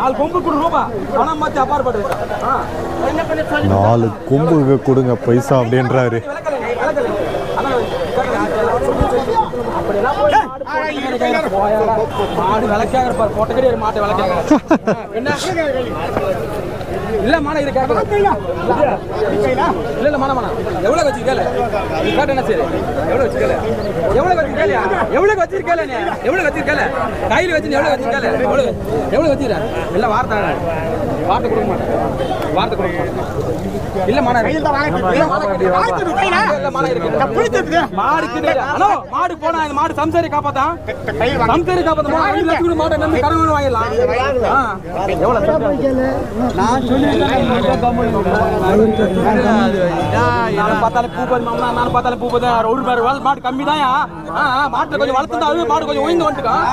4 கொம்பு கொடு ரூபா பணம் மாத்தி அப்பாற்பட்டு 4 கொம்பு கொடுங்க பைசா அப்படின்றாரு. மாடு விளக்காக இருப்பார் பொட்டக்கடி மாட்டை விளக்காக என்ன இல்ல மானா இது கேட்கல இல்ல மானா எவ்வளவு வச்சிருக்கல நீ கேட்ட என்ன சரி எவ்வளவு வச்சிருக்கல எவ்வளவு வச்சிருக்கல நீ எவ்வளவு வச்சிருக்கல கையில வச்சு எவ்வளவு வச்சிருக்கல எவ்வளவு வச்சிருக்க இல்ல வார்த்தை கொடுக்க மாட்டேன் வார்த்தை கொடுக்க மாட்டேன் இல்ல மானா மாடு போனா இந்த மாடு சம்சாரி காப்பாத்தான் மாட்டை நம்பி கடன் வாங்கிடலாம் நான் பார்த்தாலே பூ ஒரு மாடு கம்மி தான் மாட்டை கொஞ்சம் வளர்த்து மாடு கொஞ்சம் ஓய்ந்து வந்துட்டான்